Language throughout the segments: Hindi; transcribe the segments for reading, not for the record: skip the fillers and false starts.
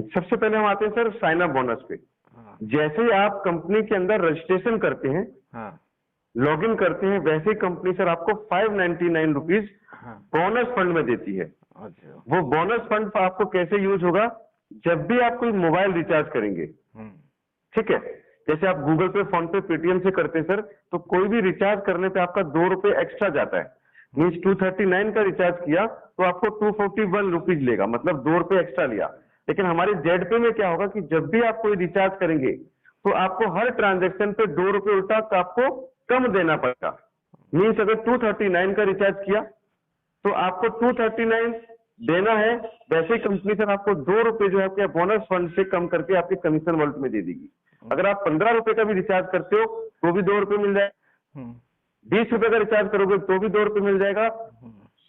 सबसे पहले हम आते हैं सर साइन अप बोनस पे। हाँ जैसे ही आप कंपनी के अंदर रजिस्ट्रेशन करते हैं, हाँ लॉगिन करते हैं, वैसे ही कंपनी सर आपको 599 रुपीज हाँ। बोनस फंड में देती है। अच्छा। वो बोनस फंड आपको कैसे यूज होगा? जब भी आप कोई मोबाइल रिचार्ज करेंगे, ठीक है, जैसे आप गूगल पे, फोन पे, पेटीएम से करते हैं सर, तो कोई भी रिचार्ज करने पे आपका 2 रुपए एक्स्ट्रा जाता है। मीन्स 239 का रिचार्ज किया तो आपको 241 रुपीज लेगा, मतलब 2 रुपए एक्स्ट्रा लिया। लेकिन हमारे जेड पे में क्या होगा कि जब भी आप कोई रिचार्ज करेंगे तो आपको हर ट्रांजेक्शन पे 2 रुपए उल्टा आपको कम देना पड़ेगा। मीन्स अगर 239 का रिचार्ज किया तो आपको 239 देना है, वैसे ही कंपनी सर आपको 2 रुपए जो है आपके बोनस फंड से कम करके आपके कमीशन वॉलेट में दे देगी। अगर आप 15 रुपए का भी रिचार्ज करते हो तो भी 2 रुपए मिल जाएगा, 20 रुपए का रिचार्ज करोगे तो भी 2 रुपए मिल जाएगा,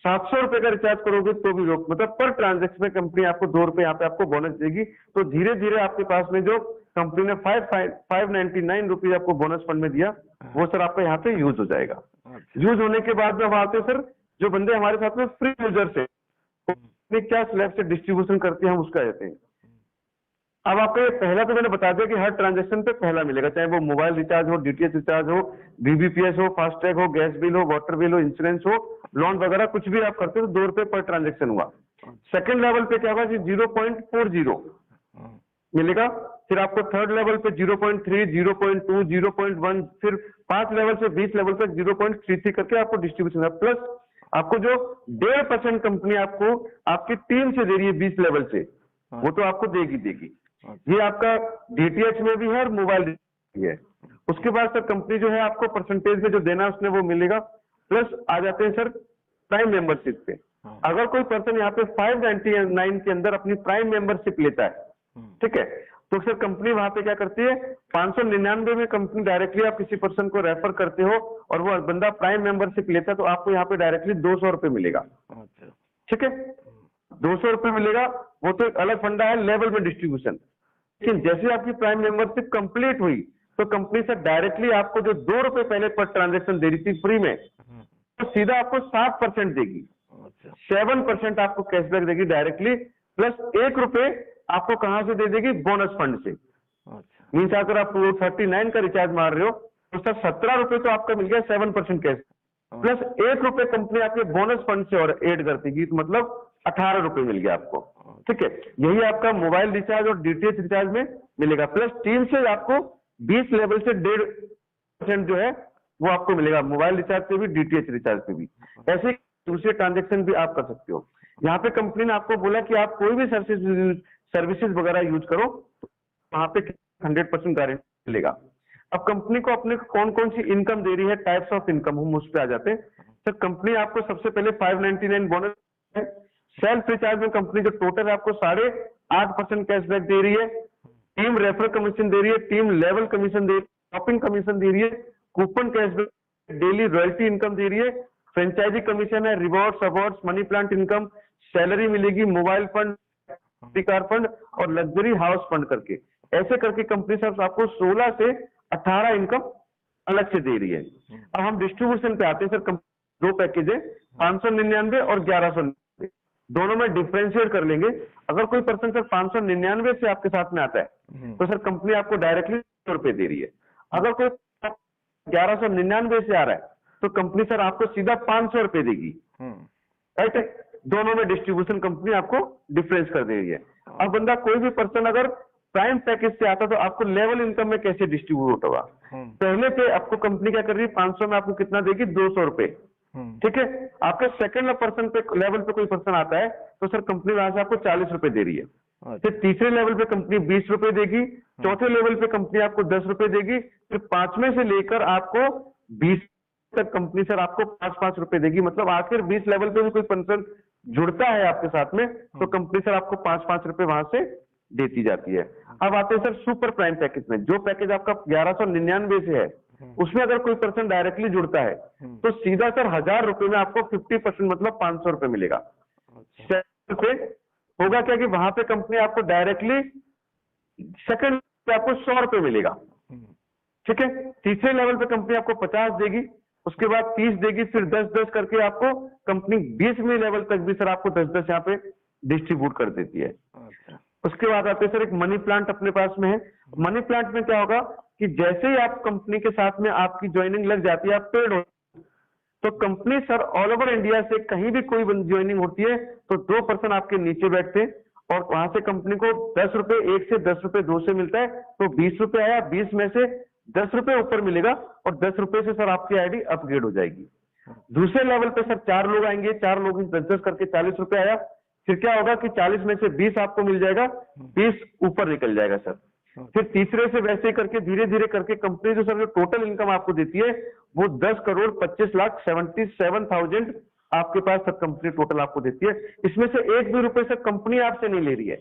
700 रुपए का रिचार्ज करोगे तो भी मतलब पर ट्रांजेक्शन में कंपनी आपको 2 रुपए यहाँ पे आपको बोनस देगी। तो धीरे धीरे आपके पास में जो कंपनी ने 599 रुपीज आपको बोनस फंड में दिया, वो सर आपका यहाँ पे यूज हो जाएगा। यूज होने के बाद में अब आते हैं सर, जो बंदे हमारे साथ में फ्री यूजर से क्या स्लैब से डिस्ट्रीब्यूशन करते हैं हम उसका कहते हैं। अब आपको ये पहला तो मैंने बता दिया कि हर ट्रांजेक्शन पे पहला मिलेगा, चाहे वो मोबाइल रिचार्ज हो, डीटीएच रिचार्ज हो, बीबीपीएस हो, फास्टैग हो, गैस बिल हो, वाटर बिल हो, इंश्योरेंस हो, लोन वगैरह कुछ भी आप करते हो तो 2 रुपए पर ट्रांजेक्शन हुआ। सेकंड लेवल पे क्या होगा कि 0.40 मिलेगा। फिर आपको थर्ड लेवल पे 0.3, 0.2, 0.1, फिर 5 लेवल से 20 लेवल तक 0.33 करके आपको डिस्ट्रीब्यूशन है। प्लस आपको जो 1.5% कंपनी आपको आपकी टीम से दे रही है 20 लेवल से, वो तो आपको देगी। ये आपका डीटीएच में भी है और मोबाइल भी है। उसके बाद सर कंपनी जो है आपको परसेंटेज में जो देना है उसमें वो मिलेगा। प्लस आ जाते हैं सर प्राइम मेंबरशिप पे। अगर कोई पर्सन यहाँ पे 599 के अंदर अपनी प्राइम मेंबरशिप लेता है, ठीक है, तो सर कंपनी वहां पे क्या करती है, 599 में कंपनी डायरेक्टली आप किसी पर्सन को रेफर करते हो और वो बंदा प्राइम मेंबरशिप लेता है तो आपको यहाँ पे डायरेक्टली 200 रुपए मिलेगा। ठीक है, 200 रुपए मिलेगा। वो तो एक अलग फंडा है लेवल में डिस्ट्रीब्यूशन। लेकिन जैसे आपकी प्राइम मेंबरशिप कंप्लीट हुई तो कंपनी से डायरेक्टली आपको जो 2 रुपए पहले पर ट्रांजेक्शन दे रही थी फ्री में, तो सीधा आपको 7% देगी, 7% आपको कैशबैक देगी डायरेक्टली। प्लस 1 रुपए आपको कहां से दे देगी? बोनस फंड से। मीन्स अगर आप 39 का रिचार्ज मार रहे हो तो सर 17 रुपए तो आपका मिल गया 7% कैश, प्लस 1 रुपए कंपनी आपके बोनस फंड से और एड कर देगी, तो मतलब 18 रुपए मिल गया आपको। ठीक है, यही आपका मोबाइल रिचार्ज और डीटीएच रिचार्ज में मिलेगा। प्लस टीम से आपको 20 लेवल से 1.5% जो है वो आपको मिलेगा, मोबाइल रिचार्ज पे भी, डीटीएच रिचार्ज पे भी। ऐसे दूसरे ट्रांजेक्शन भी आप कर सकते हो। यहाँ पे कंपनी ने आपको बोला कि आप कोई भी सर्विसेज वगैरह यूज करो, वहां पे 100% गारंटी मिलेगा। अब कंपनी को अपने कौन कौन सी इनकम दे रही है, टाइप्स ऑफ इनकम, हम उस पर आ जाते हैं। सर कंपनी आपको सबसे पहले 599 बोनस है। सेल्फ रिचार्ज में कंपनी जो टोटल है आपको 8.5% कैशबैक दे रही है। टीम रेफरल कमीशन दे रही है, टीम लेवल कमीशन दे रही है, शॉपिंग कमीशन दे रही है, coupon cashback, daily royalty income दे रही है, फ्रेंचाइजी कमीशन है, rewards, awards, money plant income, salary मिलेगी, मोबाइल फंड, कार फंड और लग्जरी हाउस फंड करके, ऐसे करके कंपनी सर आपको 16 से 18 इनकम अलग से दे रही है। अब हम डिस्ट्रीब्यूशन पे आते हैं सर। 2 पैकेज है, 599 और 1199, दोनों में डिफरेंशिएट कर लेंगे। अगर कोई पर्सन सर 599 से आपके साथ में आता है तो सर कंपनी आपको डायरेक्टली 100 रुपए दे रही है। अगर कोई 1199 से आ रहा है तो कंपनी सर आपको सीधा 500 रुपए देगी। राइट है, दोनों में डिस्ट्रीब्यूशन कंपनी आपको डिफरेंस कर दे रही है। अब बंदा कोई भी पर्सन अगर प्राइम पैकेज से आता तो आपको लेवल इनकम में कैसे डिस्ट्रीब्यूट होगा? पहले पे आपको कंपनी क्या कर रही है, 500 में आपको कितना देगी? 200 रुपए। ठीक है, आपके सेकंड पर्सन पे लेवल पे कोई पर्सन आता है तो सर कंपनी वहां से आपको 40 रुपए दे रही है। फिर तीसरे लेवल पे कंपनी 20 रुपए देगी, चौथे लेवल पे कंपनी आपको 10 रुपए देगी, फिर 5वें से लेकर आपको 20 तक कंपनी सर आपको 5-5 रुपए देगी। मतलब आखिर 20 लेवल पे भी कोई पर्सन जुड़ता है आपके साथ में तो कंपनी सर आपको 5-5 रुपए वहां से देती जाती है। अब आते हैं सर सुपर प्राइम पैकेज में। जो पैकेज आपका 1199 से है उसमें अगर कोई पर्सन डायरेक्टली जुड़ता है तो सीधा सर 1000 रुपए में आपको 50% मतलब 500 रुपए मिलेगा। पे होगा क्या कि वहां पे कंपनी आपको डायरेक्टली सेकंड पे आपको 100 रुपए मिलेगा। ठीक है, तीसरे लेवल पे कंपनी आपको 50 देगी, उसके बाद 30 देगी, फिर 10-10 करके आपको कंपनी 20वें लेवल तक भी सर आपको 10-10 यहाँ पे डिस्ट्रीब्यूट कर देती है। उसके उसके बाद आते हैं सर एक मनी प्लांट अपने पास में है। मनी प्लांट में क्या होगा कि जैसे ही आप कंपनी के साथ में आपकी ज्वाइनिंग लग जाती है, आप पेड हो, तो company sir all over India से कहीं भी कोई ज्वाइनिंग होती है तो 2 पर्सन आपके नीचे बैठते हैं और वहां से कंपनी को 10 रुपए 1 से 10 रुपए 2 से मिलता है, तो 20 रुपए आया, 20 में से 10 रुपए ऊपर मिलेगा और 10 रुपए से सर आपकी आईडी अपग्रेड हो जाएगी। दूसरे लेवल पे सर 4 लोग आएंगे, 4 लोग 10-10 करके 40 रुपए आया, फिर क्या होगा कि 40 में से 20 आपको मिल जाएगा, 20 ऊपर निकल जाएगा सर। फिर तीसरे से वैसे ही करके धीरे धीरे करके कंपनी जो सर जो टोटल इनकम आपको देती है वो 10,25,77,000 आपके पास सर कंपनी टोटल आपको देती है। इसमें से एक भी रुपए सर कंपनी आपसे नहीं ले रही है,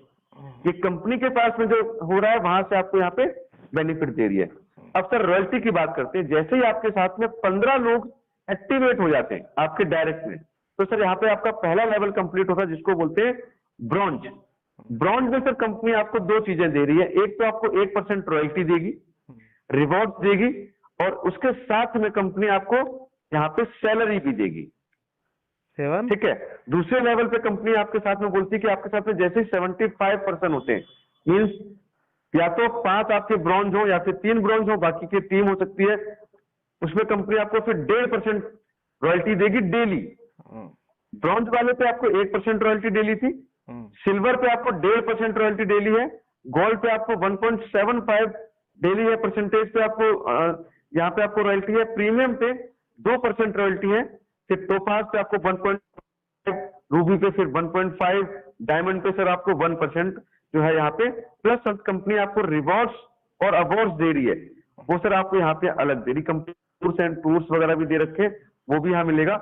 ये कंपनी के पास में जो हो रहा है वहां से आपको यहाँ पे बेनिफिट दे रही है। अब सर रॉयल्टी की बात करते हैं। जैसे ही आपके साथ में 15 लोग एक्टिवेट हो जाते हैं आपके डायरेक्ट में, तो सर यहाँ पे आपका पहला लेवल कंप्लीट होता है जिसको बोलते हैं ब्रॉन्ज। ब्रॉन्ज में सर कंपनी आपको 2 चीजें दे रही है, एक तो आपको 1% रॉयल्टी देगी, रिवॉर्ड देगी, और उसके साथ में कंपनी आपको यहाँ पे सैलरी भी देगी। ठीक है। दूसरे लेवल पे कंपनी आपके साथ में बोलती है कि आपके साथ में जैसे ही 75% होते हैं, मीन्स या तो 5 आपके ब्रॉन्ज हो या फिर 3 ब्रॉन्ज हो, बाकी की टीम हो सकती है, उसमें कंपनी आपको फिर 1.5% रॉयल्टी देगी डेली। ब्रॉन्ज वाले पे आपको 1% रॉयल्टी डेली थी, सिल्वर पे आपको 1.5% रॉयल्टी डेली है, गोल्ड पे आपको 1.75 डेली है परसेंटेज पे आपको यहाँ पे आपको रॉयल्टी है, प्रीमियम पे 2% रॉयल्टी है, फिर टोपाज पे आपको 1.5, रूबी पे फिर 1.5, डायमंड पे सर आपको 1% जो है यहाँ पे, प्लस कंपनी आपको रिवॉर्ड्स और अवार्ड्स दे रही है, वो सर आपको यहाँ पे अलग दे रही। कंपनी टूर्स एंड टूर्स वगैरह भी दे रखे, वो भी यहाँ मिलेगा।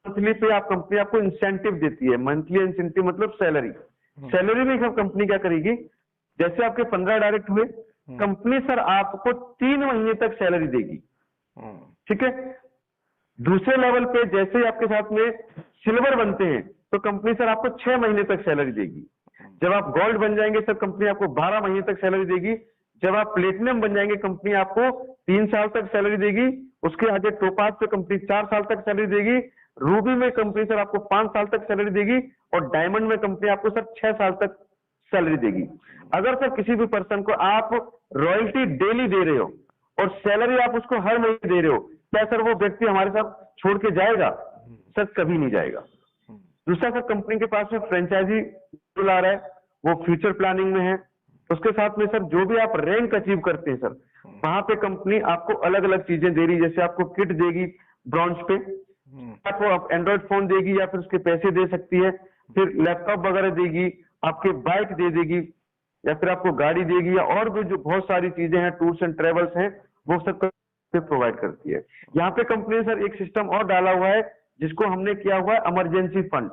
मंथली पे आप कंपनी आपको इंसेंटिव देती है, मंथली इंसेंटिव मतलब सैलरी। सैलरी में सब कंपनी क्या करेगी, जैसे आपके 15 डायरेक्ट हुए, कंपनी सर आपको 3 महीने तक सैलरी देगी। ठीक है। दूसरे लेवल पे जैसे ही आपके साथ में सिल्वर बनते हैं तो कंपनी सर आपको 6 महीने तक सैलरी देगी। जब आप गोल्ड बन जाएंगे सर कंपनी आपको 12 महीने तक सैलरी देगी। जब आप प्लेटिनम बन जाएंगे कंपनी आपको 3 साल तक सैलरी देगी। उसके आगे टोपाज पे कंपनी 4 साल तक सैलरी देगी। रूबी में कंपनी सर आपको 5 साल तक सैलरी देगी और डायमंड में कंपनी आपको सर 6 साल तक सैलरी देगी। अगर सर किसी भी पर्सन को आप रॉयल्टी डेली दे रहे हो और सैलरी आप उसको हर महीने दे रहे हो, क्या सर वो व्यक्ति हमारे साथ छोड़ के जाएगा? सर कभी नहीं जाएगा। दूसरा सर कंपनी के पास में फ्रेंचाइजी आ रहा है, वो फ्यूचर प्लानिंग में है। उसके साथ में सर जो भी आप रैंक अचीव करते हैं सर, वहां पे कंपनी आपको अलग अलग चीजें दे रही है। जैसे आपको किट देगी ब्रॉन्ज पे, आपको एंड्रॉइड फोन देगी या फिर उसके पैसे दे सकती है, फिर लैपटॉप वगैरह देगी, आपके बाइक दे देगी या फिर आपको गाड़ी देगी, या और भी जो बहुत सारी चीजें हैं, टूर्स एंड ट्रेवल्स हैं, वो सब प्रोवाइड करती है। यहाँ पे कंपनी ने सर एक सिस्टम और डाला हुआ है जिसको हमने किया हुआ है इमरजेंसी फंड।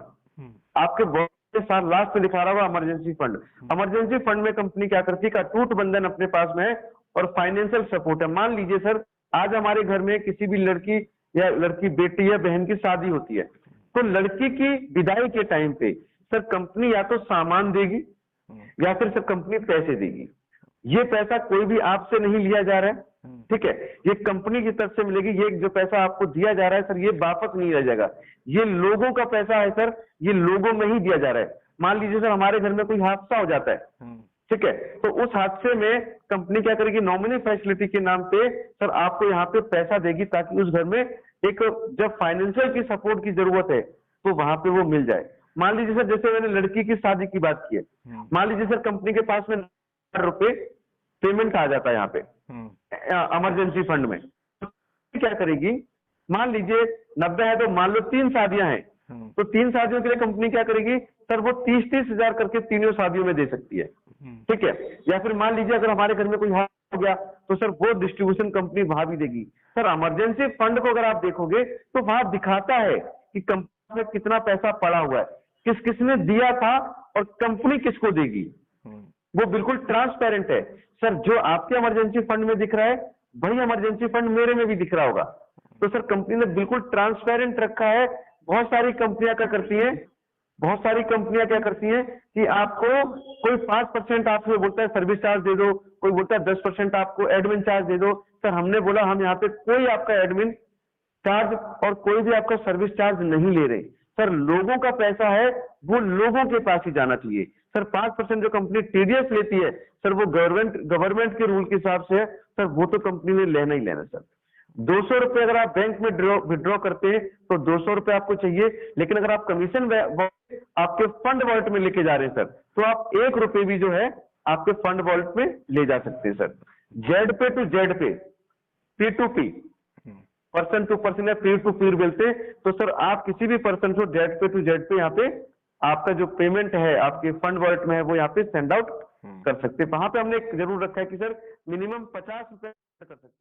आपके बहुत साल लास्ट में दिखा रहा हुआ इमरजेंसी फंड। इमरजेंसी फंड में कंपनी क्या करती है, का टूट बंधन अपने पास में है और फाइनेंशियल सपोर्ट है। मान लीजिए सर आज हमारे घर में किसी भी लड़की या लड़की बेटी या बहन की शादी होती है, तो लड़की की विदाई के टाइम पे सर कंपनी या तो सामान देगी या फिर सर कंपनी पैसे देगी। ये पैसा कोई भी आपसे नहीं लिया जा रहा है, ठीक है, ये कंपनी की तरफ से मिलेगी। ये जो पैसा आपको दिया जा रहा है सर, ये वापस नहीं रह जाएगा, ये लोगों का पैसा है सर, ये लोगों में ही दिया जा रहा है। मान लीजिए सर हमारे घर में कोई हादसा हो जाता है, ठीक है, तो उस हादसे में कंपनी क्या करेगी, नॉमिनी फैसिलिटी के नाम पे सर आपको यहाँ पे पैसा देगी, ताकि उस घर में एक जब फाइनेंशियल की सपोर्ट की जरूरत है तो वहां पे वो मिल जाए। मान लीजिए सर जैसे मैंने लड़की की शादी की बात की है, मान लीजिए सर कंपनी के पास में ₹1,000 पेमेंट आ जाता है यहाँ पे इमरजेंसी फंड में, तो क्या करेगी, मान लीजिए 90 है तो मान लो 3 शादियां हैं, तो 3 शादियों के लिए कंपनी क्या करेगी सर, वो 30-30 हजार करके तीनों शादियों में दे सकती है, ठीक है। या फिर मान लीजिए अगर हमारे घर में कोई हादसा हो गया तो सर वो डिस्ट्रीब्यूशन कंपनी वहां भी देगी। सर इमरजेंसी फंड को अगर आप देखोगे तो वहां दिखाता है कि कंपनी में कितना पैसा पड़ा हुआ है, किस किसने दिया था और कंपनी किसको देगी, वो बिल्कुल ट्रांसपेरेंट है। सर जो आपके इमरजेंसी फंड में दिख रहा है वही इमरजेंसी फंड मेरे में भी दिख रहा होगा। तो सर कंपनी ने बिल्कुल ट्रांसपेरेंट रखा है। बहुत सारी कंपनियां क्या करती हैं, बहुत सारी कंपनियां क्या करती हैं कि आपको कोई 5% आपसे बोलता है सर्विस चार्ज दे दो, कोई बोलता है 10% आपको एडमिन चार्ज दे दो। सर हमने बोला हम यहाँ पे कोई आपका एडमिन चार्ज और कोई भी आपका सर्विस चार्ज नहीं ले रहे। सर लोगों का पैसा है, वो लोगों के पास ही जाना चाहिए। सर 5% जो कंपनी टीडीएस लेती है सर, वो गवर्नमेंट के रूल के हिसाब से है सर, वो तो कंपनी ने लेना ही लेना सर। 200 रुपए अगर आप बैंक में विड्रॉ करते हैं तो 200 रुपए आपको चाहिए, लेकिन अगर आप कमीशन आपके फंड वॉलेट में लेके जा रहे हैं सर, तो आप 1 रुपए भी जो है आपके फंड वॉलेट में ले जा सकते हैं सर। जेड पे टू जेड पे, P2P, पर्सन टू पर्सन या पीर टू पीर बोलते, तो सर आप किसी भी पर्सन को जेड पे टू जेड पे यहाँ पे आपका जो पेमेंट है आपके फंड वॉलेट में है वो यहाँ पे सेंड आउट कर सकते हैं। वहां पे हमने जरूर रखा है कि सर मिनिमम 50 रुपए कर सकते हैं।